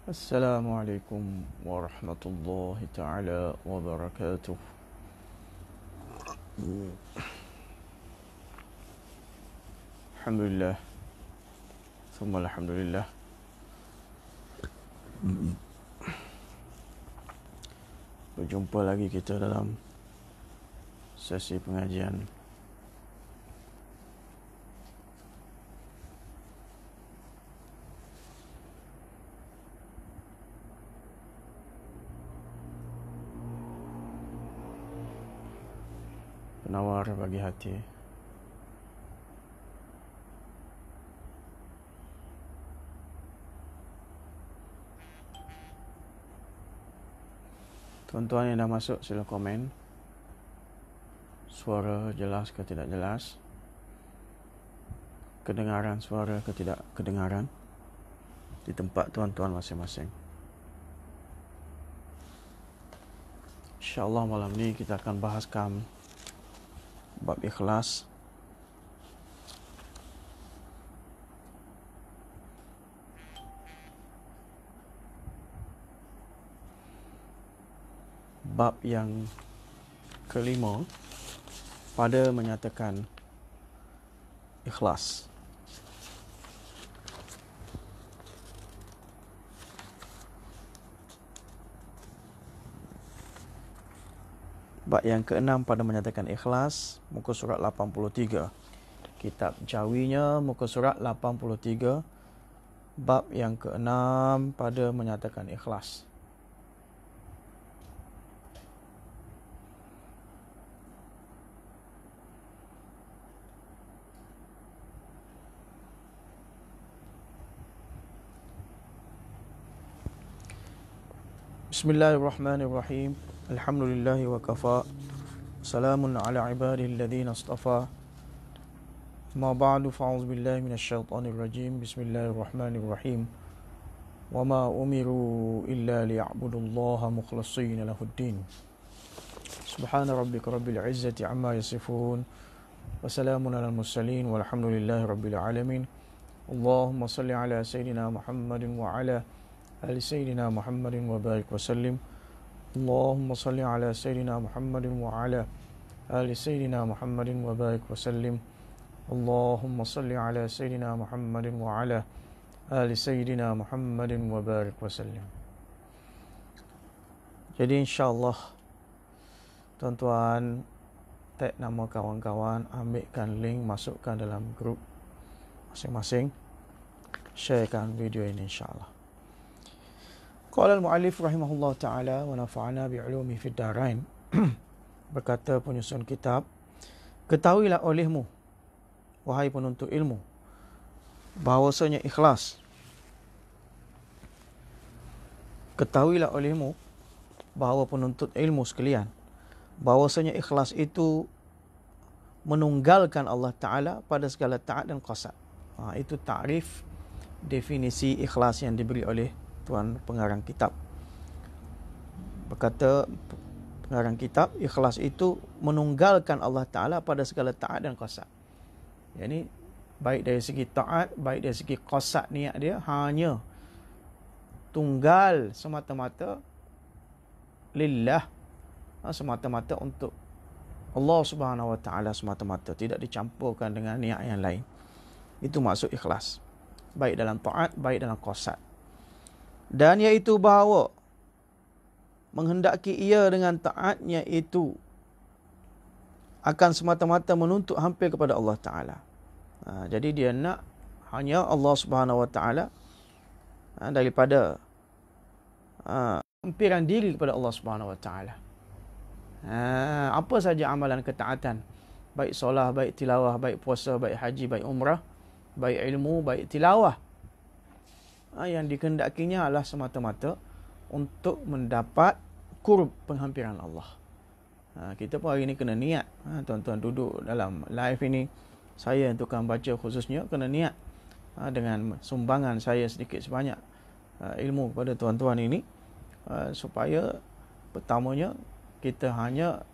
Assalamualaikum warahmatullahi taala wabarakatuh. Alhamdulillah, thumma alhamdulillah. Berjumpa lagi kita dalam sesi pengajian penawar bagi hati. Tuan-tuan yang dah masuk sila komen. Suara jelas ke tidak jelas? Kedengaran suara ke tidak kedengaran? Di tempat tuan-tuan masing-masing. InsyaAllah malam ni kita akan bahaskan bab ikhlas. Bab yang kelima pada menyatakan ikhlas. Bab yang keenam pada menyatakan ikhlas, muka surat 83. Kitab Jawinya muka surat 83. Bab yang keenam pada menyatakan ikhlas. Bismillahirrahmanirrahim. Alhamdulillahi wa kafa. Salamun ala ibadihi alladhina astafa. Ma ba'du fa'udzu billahi minasyaitonir rajim. Bismillahirrahmanirrahim. Wa ma umiru illa liya'budullaha mukhlishina lahuddin. Subhana rabbika rabbil izzati amma yasifun. Wa salamun alal mursalin walhamdulillahi rabbil alamin. Allahumma salli ala sayyidina Muhammadin wa ala آل سيدنا محمد وبارك وسلم. اللهم صل على سيدنا محمد وعلى آل سيدنا محمد وبارك وسلم. اللهم صل على سيدنا محمد وعلى آل سيدنا محمد وبارك وسلم. Jadi insyaAllah tuan-tuan tag nama kawan-kawan, ambilkan link, masukkan dalam grup masing-masing, sharekan video ini insyaAllah. Qala al-mu'allif rahimahullah ta'ala wa nafa'ana bi'ulumi fid darain. Berkata penyusun kitab, ketahuilah olehmu, wahai penuntut ilmu, bahawasanya ikhlas. Ketahuilah olehmu, bahawa penuntut ilmu sekalian, bahawasanya ikhlas itu menunggalkan Allah Ta'ala pada segala taat dan qasad. Itu ta'rif, definisi ikhlas yang diberi oleh tuan pengarang kitab. Berkata pengarang kitab, ikhlas itu menunggalkan Allah Ta'ala pada segala taat dan qasad. Jadi baik dari segi taat, baik dari segi qasad, niat dia hanya tunggal semata-mata lillah, semata-mata untuk Allah Subhanahu Wa Ta'ala semata-mata, tidak dicampurkan dengan niat yang lain. Itu maksud ikhlas, baik dalam taat, baik dalam qasad. Dan iaitu bahawa menghendaki ia dengan taatnya itu akan semata-mata menuntut hampir kepada Allah Ta'ala. Jadi dia nak hanya Allah Subhanahu Wa Ta'ala daripada hampiran diri kepada Allah Subhanahu Wa Ta'ala. Apa saja amalan ketaatan, baik solat, baik tilawah, baik puasa, baik haji, baik umrah, baik ilmu, baik tilawah, yang dikehendakinya adalah semata-mata untuk mendapat qurb, penghampiran Allah. Kita pun hari ini kena niat. Tuan-tuan duduk dalam live ini, saya yang tukang baca khususnya kena niat dengan sumbangan saya sedikit sebanyak ilmu kepada tuan-tuan ini, supaya pertamanya kita hanya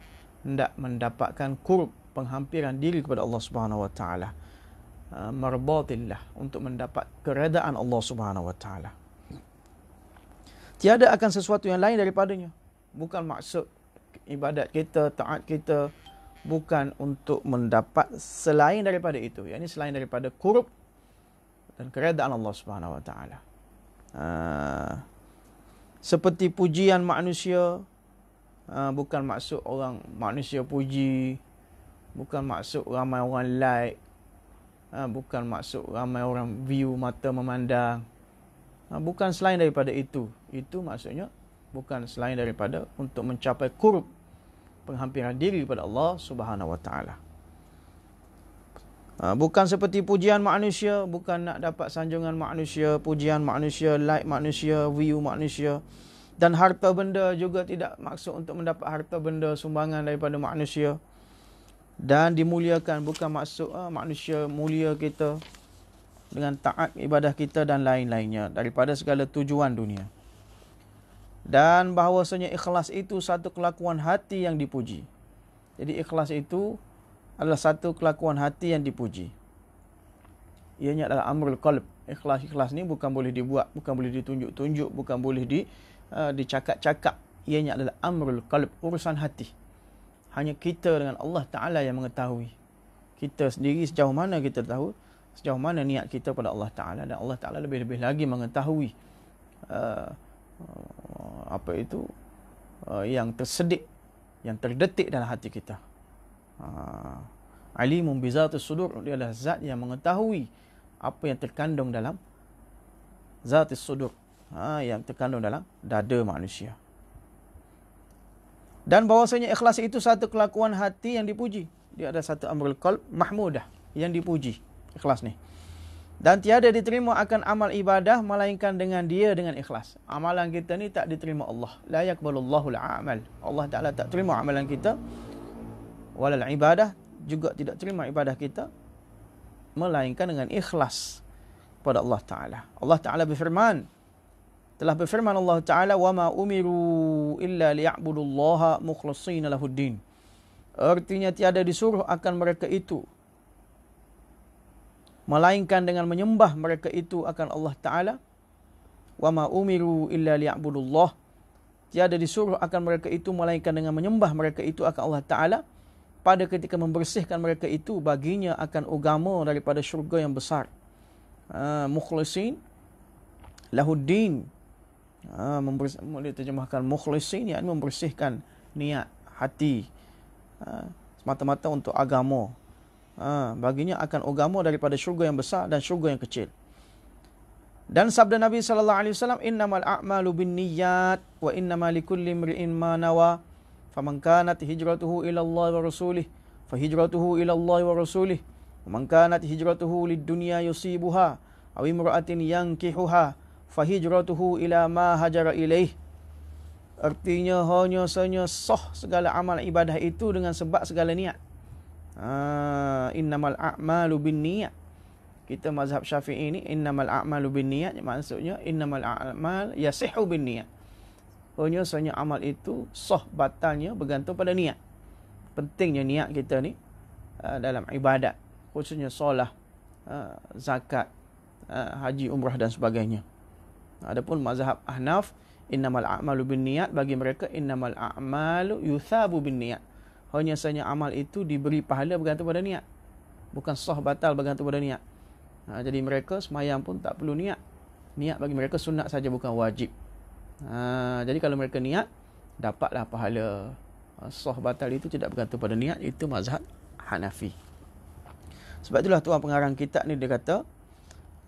hendak mendapatkan qurb, penghampiran diri kepada Allah Subhanahu Wa Ta'ala, marbatillah, untuk mendapat keredaan Allah Subhanahu Wa Ta'ala. Tiada akan sesuatu yang lain daripadanya. Bukan maksud ibadat kita, taat kita, bukan untuk mendapat selain daripada itu. Yang ini selain daripada qurb dan keredaan Allah Subhanahu Wa Taala. Seperti pujian manusia, bukan maksud orang manusia puji, bukan maksud ramai orang like, bukan maksud ramai orang view, mata memandang. Bukan selain daripada itu. Itu maksudnya bukan selain daripada untuk mencapai qurb, penghampiran diri kepada Allah Subhanahu Wa Taala. Bukan seperti pujian manusia, bukan nak dapat sanjungan manusia, pujian manusia, like manusia, view manusia. Dan harta benda juga tidak maksud untuk mendapat harta benda sumbangan daripada manusia. Dan dimuliakan, bukan maksud manusia mulia kita dengan taat ibadah kita dan lain-lainnya daripada segala tujuan dunia. Dan bahawasanya ikhlas itu satu kelakuan hati yang dipuji. Jadi ikhlas itu adalah satu kelakuan hati yang dipuji. Ianya adalah amrul qalb. Ikhlas ni bukan boleh dibuat, bukan boleh ditunjuk-tunjuk, bukan boleh dicakap-cakap. Ianya adalah amrul qalb, urusan hati. Hanya kita dengan Allah Ta'ala yang mengetahui. Kita sendiri sejauh mana kita tahu, sejauh mana niat kita pada Allah Ta'ala. Dan Allah Ta'ala lebih-lebih lagi mengetahui yang tersedik, yang terdetik dalam hati kita. Alimun bizatus sudur, dia adalah zat yang mengetahui apa yang terkandung dalam zatus sudur, yang terkandung dalam dada manusia. Dan bahawasanya ikhlas itu satu kelakuan hati yang dipuji. Dia ada satu amrul qalb mahmudah, yang dipuji, ikhlas ni. Dan tiada diterima akan amal ibadah melainkan dengan ikhlas. Amalan kita ni tak diterima Allah. La yaqbalullahu al-amal. Allah Ta'ala tak terima amalan kita. Walal ibadah, juga tidak terima ibadah kita melainkan dengan ikhlas pada Allah Ta'ala. Allah Ta'ala berfirman, telah berfirman Allah Ta'ala, wa ma umiru illa liya'budullaha mukhlishina lahuddin. Artinya tiada disuruh akan mereka itu melainkan dengan menyembah mereka itu akan Allah Ta'ala. Wa ma umiru illa liya'budullah. Tiada disuruh akan mereka itu melainkan dengan menyembah mereka itu akan Allah Ta'ala. Pada ketika membersihkan mereka itu baginya akan agama daripada syurga yang besar. Mukhlisin lahuddin. Boleh terjemahkan mukhlisin, yakni membersihkan niat hati semata-mata untuk agama. Baginya akan agama daripada syurga yang besar dan syurga yang kecil. Dan sabda Nabi sallallahu alaihi wasallam, innamal a'malu binniyat wa innamal likulli imri'in ma nawa. Faman kanat hijratuhu ila Allah wa rasulih fa hijratuhu ila Allah wa rasulih. Wa man kanat hijratuhu lid-dunya yusibuha aw imra'atin yankihuha fa hijratuhu ila ma hajara ilaih. Artinya hanya sahaja sah segala amal ibadah itu dengan sebab segala niat. Innamal a'malu binniyat. Kita mazhab Syafi'i ini innamal a'malu binniyat, maksudnya innamal a'mal yasihhu binniyat. Hanya sahaja amal itu sah batalnya bergantung pada niat. Pentingnya niat kita ni dalam ibadat, khususnya solat, zakat, haji, umrah dan sebagainya. Adapun mazhab Ahnaf, innamal a'malu binniyat, bagi mereka innamal a'malu yuthabu binniyat. Hanya sahaja amal itu diberi pahala bergantung pada niat. Bukan sah batal bergantung pada niat. Jadi mereka semayang pun tak perlu niat. Niat bagi mereka sunat saja, bukan wajib. Jadi kalau mereka niat, dapatlah pahala. Sah batal itu tidak bergantung pada niat. Itu mazhab Hanafi. Sebab itulah tuan pengarang kitab ni dia kata,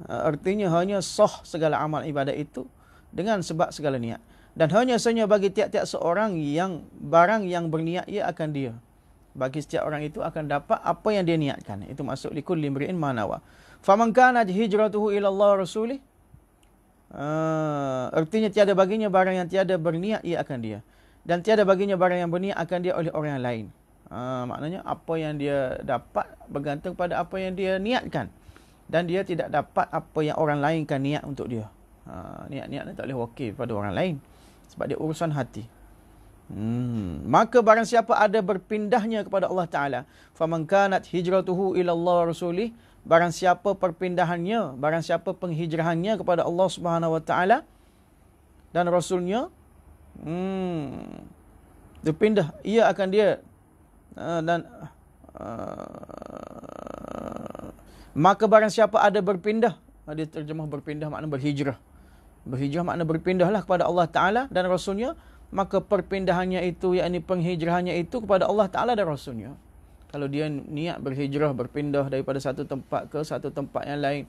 artinya hanya sah segala amal ibadat itu dengan sebab segala niat. Dan hanya sahaja bagi tiap-tiap seorang yang barang yang berniat ia akan dia. Bagi setiap orang itu akan dapat apa yang dia niatkan. Itu maksud likulli imri'in ma nawa. Faman kanat hijratuhu ila Allah rasulih. Artinya tiada baginya barang yang tiada berniat ia akan dia. Dan tiada baginya barang yang berniat akan dia oleh orang yang lain. Maknanya apa yang dia dapat bergantung pada apa yang dia niatkan. Dan dia tidak dapat apa yang orang lain kan niat untuk dia. Niat-niat ni tak boleh wakil pada orang lain. Sebab dia urusan hati. Maka barang siapa ada berpindahnya kepada Allah Ta'ala, faman kanat hijratuhu ila Allah rasulih, barang siapa perpindahannya, barang siapa penghijrahannya kepada Allah Subhanahu wa Ta'ala, dan Rasulnya, berpindah ia akan dia dan maka barang siapa ada berpindah, dia terjemah berpindah makna berhijrah. Berhijrah makna berpindahlah kepada Allah Ta'ala dan Rasulnya, maka perpindahannya itu, yakni penghijrahannya itu kepada Allah Ta'ala dan Rasulnya. Kalau dia niat berhijrah, berpindah daripada satu tempat ke satu tempat yang lain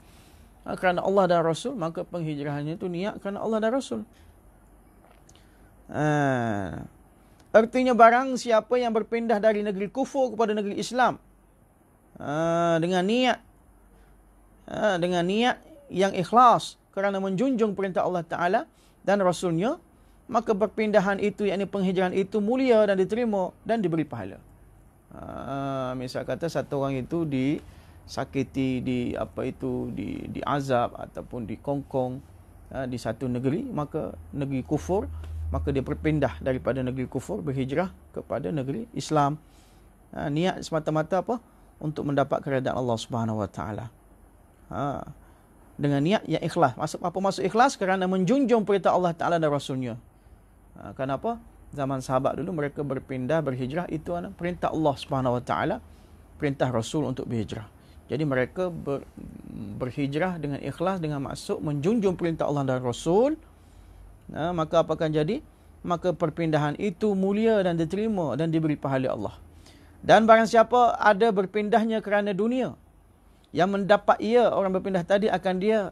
kerana Allah dan Rasul, maka penghijrahannya itu niat kerana Allah dan Rasul. Artinya barang siapa yang berpindah dari negeri kufur kepada negeri Islam dengan niat yang ikhlas kerana menjunjung perintah Allah Ta'ala dan Rasulnya, maka perpindahan itu, yakni penghijrahan itu mulia dan diterima dan diberi pahala. Misal kata satu orang itu disakiti, diazab ataupun dikongkong di satu negeri, maka negeri kufur, maka dia berpindah daripada negeri kufur, berhijrah kepada negeri Islam. Niat semata-mata apa? Untuk mendapat keredaan Allah Subhanahu Wa Taala. Dengan niat yang ikhlas. Maksud ikhlas? Kerana menjunjung perintah Allah Ta'ala dan Rasulnya. Kenapa? Zaman sahabat dulu mereka berpindah, berhijrah, itu perintah Allah Subhanahu Wa Taala, perintah Rasul untuk berhijrah. Jadi mereka berhijrah dengan ikhlas, dengan maksud menjunjung perintah Allah dan Rasul. Maka apa akan jadi? Maka perpindahan itu mulia dan diterima dan diberi pahala Allah. Dan barang siapa ada berpindahnya kerana dunia, yang mendapat ia, orang berpindah tadi akan dia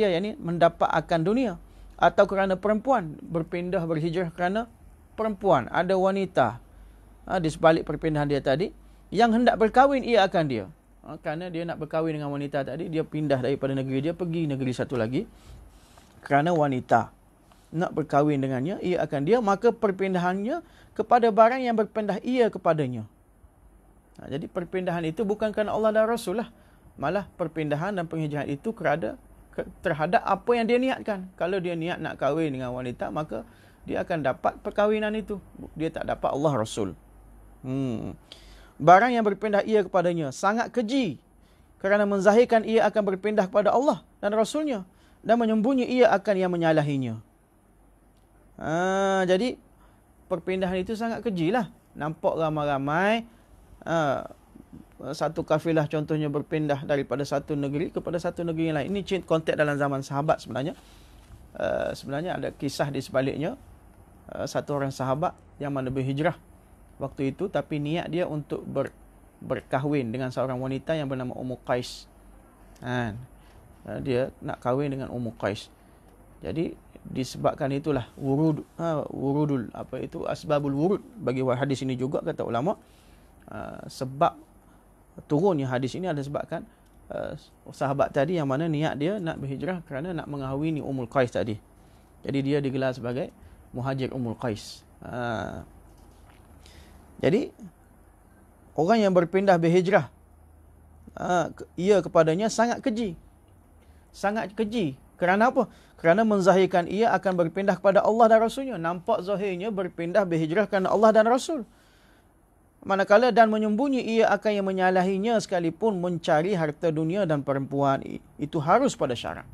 yakni mendapat akan dunia, atau kerana perempuan, berpindah berhijrah kerana perempuan, ada wanita di sebalik perpindahan dia tadi yang hendak berkahwin ia akan dia, kerana dia nak berkahwin dengan wanita tadi, dia pindah daripada negeri dia pergi negeri satu lagi kerana wanita nak berkahwin dengannya, ia akan dia, maka perpindahannya kepada barang yang berpindah ia kepadanya. Jadi perpindahan itu bukan kerana Allah dan Rasul lah. Malah perpindahan dan penghijrahan itu terhadap apa yang dia niatkan. Kalau dia niat nak kahwin dengan wanita, maka dia akan dapat perkahwinan itu. Dia tak dapat Allah Rasul. Barang yang berpindah ia kepadanya sangat keji, kerana menzahirkan ia akan berpindah kepada Allah dan Rasulnya, dan menyembunyi ia akan yang menyalahinya. Jadi perpindahan itu sangat keji lah. Nampak ramai-ramai satu kafilah contohnya berpindah daripada satu negeri kepada satu negeri yang lain. Ini konteks dalam zaman sahabat sebenarnya. Sebenarnya ada kisah di sebaliknya. Satu orang sahabat yang mana berhijrah waktu itu, tapi niat dia untuk berkahwin dengan seorang wanita yang bernama Ummu Qais. Dia nak kahwin dengan Ummu Qais. Jadi disebabkan itulah wurudul asbabul wurud bagi hadis ini juga, kata ulama. Sebab turunnya hadis ini ada sebabkan sahabat tadi yang mana niat dia nak berhijrah kerana nak mengahwini Ummul Qais tadi. Jadi dia digelar sebagai Muhajir Ummul Qais. Jadi orang yang berpindah berhijrah, ia kepadanya sangat keji. Sangat keji. Kerana apa? Kerana menzahirkan ia akan berpindah kepada Allah dan Rasulnya. Nampak zahirnya berpindah berhijrah kerana Allah dan Rasul. Manakala dan menyembunyi ia akan yang menyalahinya sekalipun mencari harta dunia dan perempuan. Itu harus pada syarat.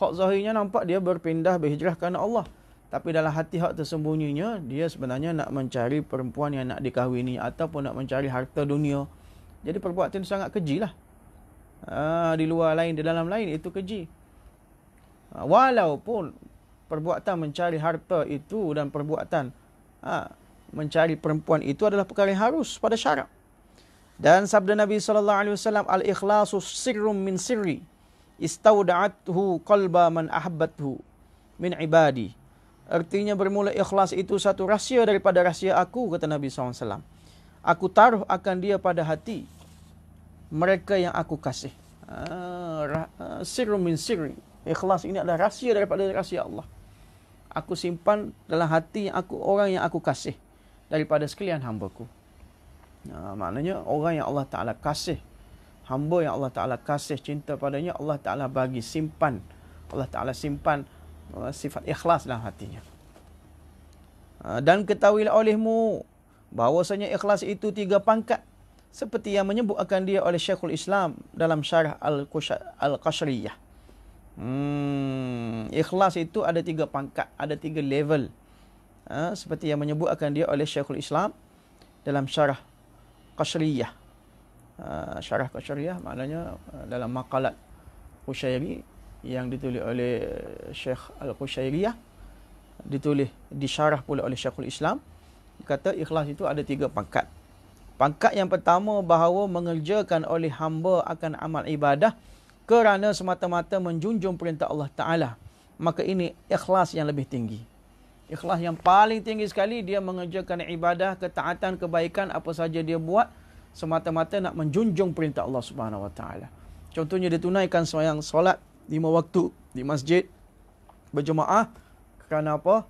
Hak zahirnya nampak dia berpindah berhijrah kerana Allah. Tapi dalam hati hak tersembunyinya, dia sebenarnya nak mencari perempuan yang nak dikahwini ataupun nak mencari harta dunia. Jadi perbuatan itu sangat keji lah. Di luar lain, di dalam lain itu keji. Walaupun perbuatan mencari harta itu dan perbuatan mencari perempuan itu adalah perkara yang harus pada syarak. Dan sabda Nabi SAW, al-ikhlasu sirrum min sirri istawda'athu qalba man ahabbathu min ibadi. Artinya bermula ikhlas itu satu rahsia daripada rahsia aku, kata Nabi SAW. Aku taruh akan dia pada hati mereka yang aku kasih. Sirrum min sirri. Ikhlas ini adalah rahsia daripada rahsia Allah. Aku simpan dalam hati orang yang aku kasih daripada sekalian hamba-Ku. Maknanya orang yang Allah Ta'ala kasih, hamba yang Allah Ta'ala kasih, cinta padanya, Allah Ta'ala bagi simpan. Allah Ta'ala simpan sifat ikhlas dalam hatinya. Dan ketahuilah olehmu bahawasanya ikhlas itu 3 pangkat, seperti yang menyebut akan dia oleh Syekhul Islam dalam syarah Al-Qashriyah. Ikhlas itu ada 3 pangkat, ada 3 level. Seperti yang menyebut akan dia oleh Syekhul Islam dalam syarah Qashriyah. Syarah Qashriyah maknanya dalam maqalat Qushairi yang ditulis oleh Syekh Al-Qushairiyah, ditulis disyarah pula oleh Syekhul Islam. Dia kata ikhlas itu ada 3 pangkat. Pangkat yang pertama, bahawa mengerjakan oleh hamba akan amal ibadah kerana semata-mata menjunjung perintah Allah Ta'ala. Maka ini ikhlas yang lebih tinggi. Ikhlas yang paling tinggi sekali, dia mengerjakan ibadah, ketaatan, kebaikan, apa saja dia buat, semata-mata nak menjunjung perintah Allah Subhanahu Wa Ta'ala. Contohnya dia tunaikan sembahyang solat 5 waktu di masjid berjemaah. Kerana apa?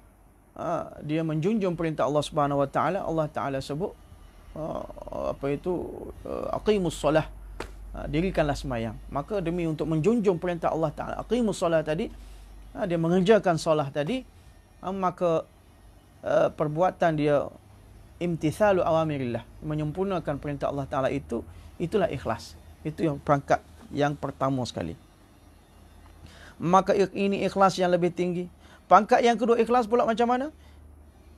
Dia menjunjung perintah Allah Subhanahu Wa Ta'ala. Allah Ta'ala sebut aqimus solah, dirikanlah sembahyang. Maka demi untuk menjunjung perintah Allah Ta'ala, aqimus solah tadi, dia mengerjakan solah tadi, maka perbuatan dia imtithalu awamirillah, menyempurnakan perintah Allah Ta'ala, itulah ikhlas. Itu yang perangkat yang pertama sekali. Maka ini ikhlas yang lebih tinggi. Pangkat yang kedua, ikhlas pula macam mana?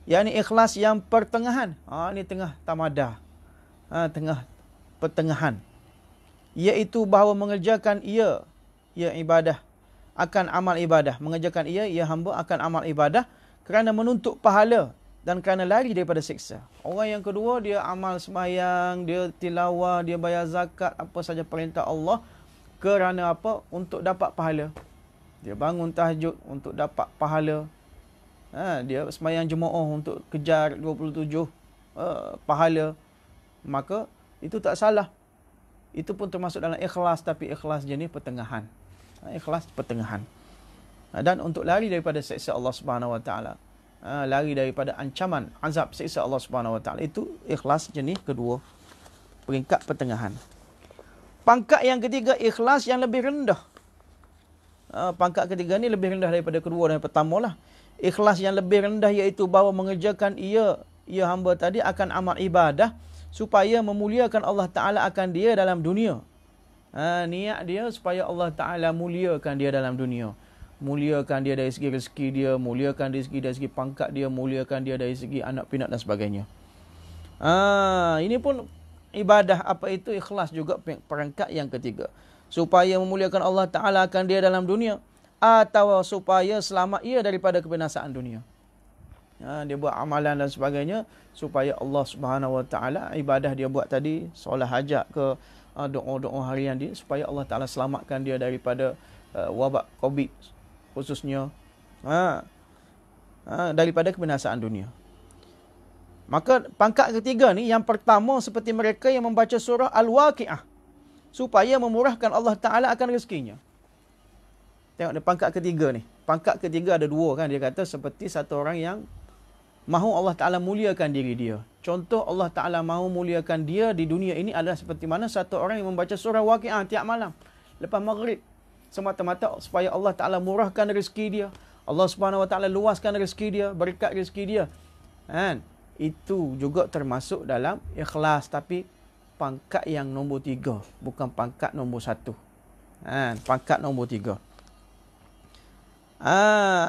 Yang ini ikhlas yang pertengahan. Ini tengah tamada. Tengah pertengahan. Iaitu bahawa mengerjakan ia ibadah akan amal ibadah. Mengerjakan ia hamba akan amal ibadah kerana menuntut pahala dan kerana lari daripada siksa. Orang yang kedua, dia amal sembahyang, dia tilawah, dia bayar zakat, apa saja perintah Allah. Kerana apa? Untuk dapat pahala. Dia bangun tahajud untuk dapat pahala. Dia sembahyang jemaah untuk kejar 27 pahala. Maka itu tak salah. Itu pun termasuk dalam ikhlas, tapi ikhlas jenis pertengahan. Ikhlas pertengahan. Dan untuk lari daripada siksa Allah Subhanahu Wa Ta'ala, lari daripada ancaman azab siksa Allah Subhanahu Wa Ta'ala, itu ikhlas jenis kedua, peringkat pertengahan. Pangkat yang ketiga, ikhlas yang lebih rendah. Pangkat ketiga ni lebih rendah daripada kedua dan pertama lah. Ikhlas yang lebih rendah iaitu bahawa mengerjakan ia hamba tadi akan amal ibadah supaya memuliakan Allah Ta'ala akan dia dalam dunia. Niat dia supaya Allah Ta'ala muliakan dia dalam dunia. Muliakan dia dari segi rezeki dia, muliakan dari segi pangkat dia, muliakan dia dari segi anak pinak dan sebagainya. Ini pun ibadah, apa itu ikhlas juga perangkat yang ketiga. Supaya memuliakan Allah Ta'ala akan dia dalam dunia, atau supaya selamat ia daripada kebinasaan dunia. Dia buat amalan dan sebagainya supaya Allah Subhanahu Wa Ta'ala, ibadah dia buat tadi, solat hajat ke, doa-doa harian dia, supaya Allah Ta'ala selamatkan dia daripada wabak COVID khususnya, daripada kebinasaan dunia. Maka pangkat ketiga ni, yang pertama seperti mereka yang membaca surah Al-Waqi'ah, supaya memurahkan Allah Ta'ala akan rezekinya. Tengok ni pangkat ketiga ni. Pangkat ketiga ada 2 kan. Dia kata seperti satu orang yang mahu Allah Ta'ala muliakan diri dia. Contoh Allah Ta'ala mahu muliakan dia di dunia ini adalah seperti mana satu orang yang membaca surah Waqi'ah tiap malam lepas maghrib. Semata-mata supaya Allah Ta'ala murahkan rezeki dia. Allah Subhanahu Wa Ta'ala luaskan rezeki dia, berkat rezeki dia. Itu juga termasuk dalam ikhlas, tapi pangkat yang nombor 3, bukan pangkat nombor 1. Pangkat nombor 3.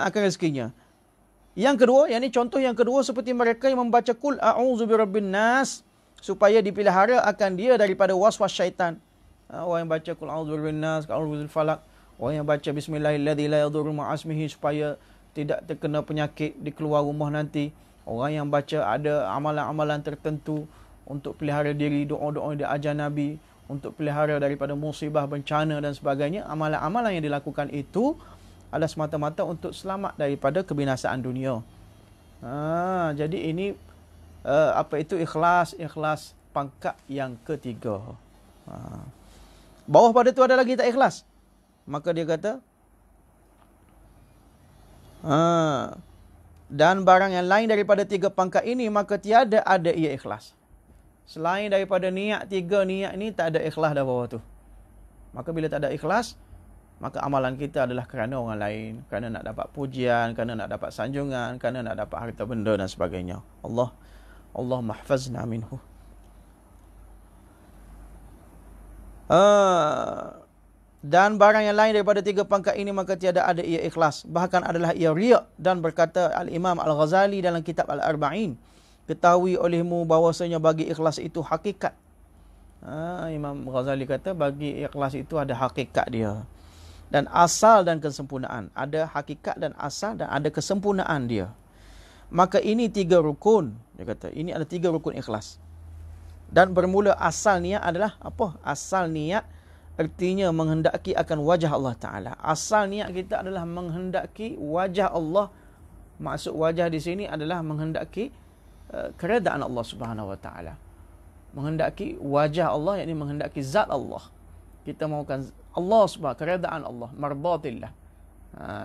Akan rezekinya. Yang kedua, yakni contoh yang kedua seperti mereka yang membaca Qul a'udzu birabbin nas, supaya dipelihara akan dia daripada waswas syaitan. Orang yang baca Qul a'udzu birabbin nas, a'udzu bil falaq, orang yang baca bismillahilladzi la yadurru ma'asmihi, supaya tidak terkena penyakit di keluar rumah nanti. Orang yang baca ada amalan-amalan tertentu untuk pelihara diri, doa-doa yang diajar Nabi, untuk pelihara daripada musibah, bencana dan sebagainya. Amalan-amalan yang dilakukan itu adalah semata-mata untuk selamat daripada kebinasaan dunia. Jadi ini apa itu ikhlas pangkat yang ketiga. Bawah pada itu ada lagi tak ikhlas. Maka dia kata, dan barang yang lain daripada 3 pangkat ini, maka tiada ada ia ikhlas. Selain daripada niat 3 niat ni, tak ada ikhlas dah bawah tu. Maka bila tak ada ikhlas, maka amalan kita adalah kerana orang lain, kerana nak dapat pujian, kerana nak dapat sanjungan, kerana nak dapat harta benda dan sebagainya. Allah mahfazna minhu. Dan barang yang lain daripada 3 pangkat ini maka tiada ada ia ikhlas. Bahkan adalah ia riak. Dan berkata Al-Imam Al-Ghazali dalam kitab Al-Arba'in, ketahui olehmu bahawasanya bagi ikhlas itu hakikat. Imam Ghazali kata bagi ikhlas itu ada hakikat dia. Dan asal dan kesempurnaan. Ada hakikat dan asal dan ada kesempurnaan dia. Maka ini 3 rukun. Dia kata ini ada 3 rukun ikhlas. Dan bermula asal niat adalah apa? Asal niat artinya menghendaki akan wajah Allah Ta'ala. Asal niat kita adalah menghendaki wajah Allah. Maksud wajah di sini adalah menghendaki keredaan Allah Subhanahu Wa Ta'ala. Menghendaki wajah Allah, yakni menghendaki zat Allah. Kita mahukan Allah Subhanahu, keredaan Allah, mardatillah.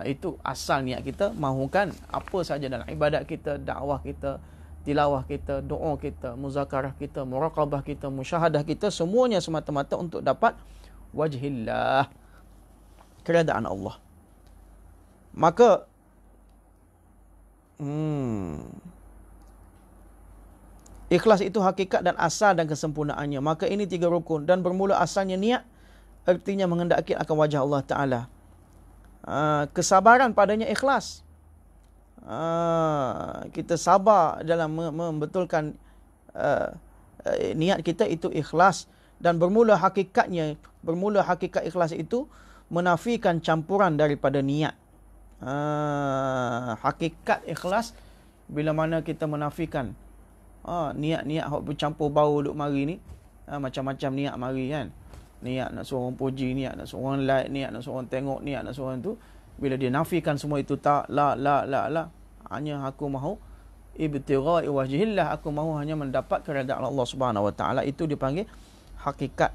Itu asal niat kita, mahukan apa saja dalam ibadat kita, dakwah kita, tilawah kita, doa kita, muzakarah kita, muraqabah kita, musyahadah kita, semuanya semata-mata untuk dapat wajhillah, keredaan Allah. Maka ikhlas itu hakikat dan asal dan kesempurnaannya. Maka ini 3 rukun. Dan bermula asalnya niat, artinya menghendaki akan wajah Allah Ta'ala. Kesabaran padanya ikhlas. Kita sabar dalam membetulkan niat kita, itu ikhlas. Dan bermula hakikat ikhlas itu menafikan campuran daripada niat. Hakikat ikhlas bila mana kita menafikan niat-niat hok bercampur bau duk mari ni, macam-macam niat mari kan. Niat nak suruh orang puji, niat nak suruh orang like, niat nak suruh orang tengok, niat nak suruh orang tu. Bila dia nafikan semua itu, tak, la. Hanya aku mahu ibtigha'i wajhillah, aku mahu hanya mendapat keredaan Allah Subhanahu Wa Ta'ala. Itu dipanggil hakikat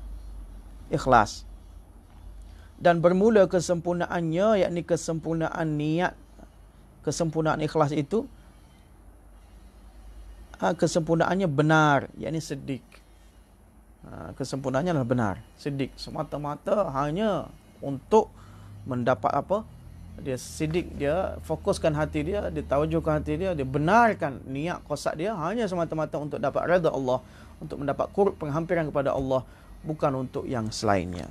ikhlas. Dan bermula kesempurnaannya, yakni kesempurnaan niat, kesempurnaan ikhlas itu, kesempurnaannya benar, yakni sedik. Kesempurnaannya adalah benar, sedik, semata-mata hanya untuk mendapat apa? Dia sidik, dia fokuskan hati dia, dia tawajuhkan hati dia, dia benarkan niat qasad dia hanya semata-mata untuk dapat redha Allah, untuk mendapat qurb, penghampiran kepada Allah, bukan untuk yang selainnya.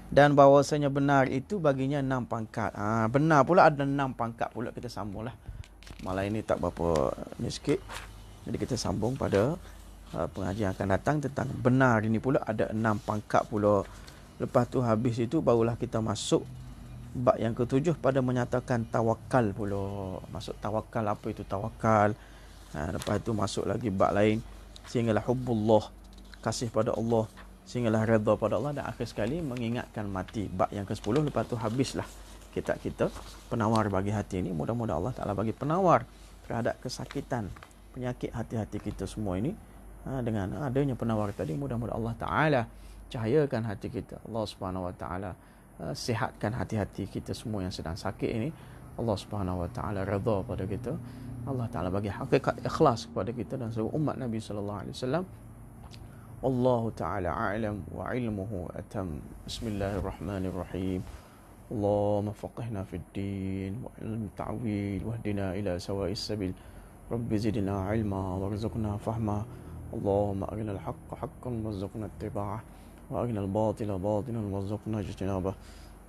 Dan bahawasanya benar itu baginya 6 pangkat. Benar pula ada 6 pangkat pula, kita sambunglah. Malam ini tak berapa ni sikit. Jadi kita sambung pada pengajian akan datang tentang benar ini pula, ada 6 pangkat pula. Lepas tu habis itu barulah kita masuk bab yang ke-7 pada menyatakan tawakal pula. Masuk tawakal, apa itu tawakal. Lepas itu masuk lagi bab lain, sehinggalah hubbullah, kasih pada Allah, sehinggalah redha pada Allah, dan akhir sekali mengingatkan mati. Bab yang ke-10. Lepas tu habislah kitab kita penawar bagi hati ini. Mudah-mudahan Allah Ta'ala bagi penawar terhadap kesakitan, penyakit hati-hati kita semua ini. Dengan adanya penawar tadi, mudah-mudahan Allah Ta'ala cahayakan hati kita. Allah Subhanahu Wa Ta'ala sihatkan hati-hati kita semua yang sedang sakit ini. Allah Subhanahu Wa Ta'ala redha pada kita. Allah Ta'ala bagi hakikat ikhlas kepada kita dan seluruh umat Nabi Sallallahu Alaihi Wasallam. Wallahu Ta'ala a'lam wa ilmuhu atam. Bismillahirrahmanirrahim. Allahumma faqihna fid din wa ilm ta'wil wahdina ila sawa'is sabil. Rabbi zidna ilma warzuqna fahma. اللهم أرنا الحق حقا وارزقنا اتباعه وأرنا الباطل باطلا وارزقنا اجتنابه.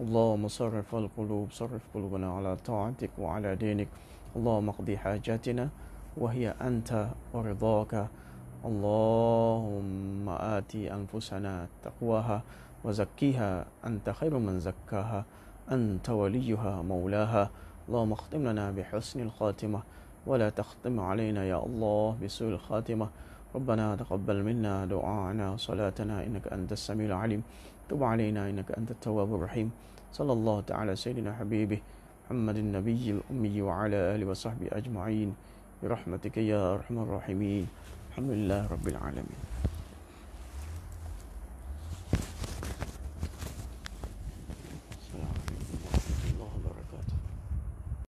اللهم صرف القلوب، صرف قلوبنا على طاعتك وعلى دينك. اللهم اقضي حاجاتنا وهي أنت ورضاك. اللهم آتي أنفسنا تقواها وزكيها، أنت خير من زكاها، أنت وليها مولاها. اللهم اختم لنا بحسن الخاتمة ولا تختم علينا يا الله بسوء الخاتمة. ربنا تقبل منا دعاءنا وصلاتنا إنك أنت السميع العليم. تب علينا إنك أنت التواب الرحيم. صلى الله تعالى سيدنا حبيبه محمد النبي الأمي وعلى آله وصحبه أجمعين برحمتك يا أرحم الراحمين. الحمد لله رب العالمين.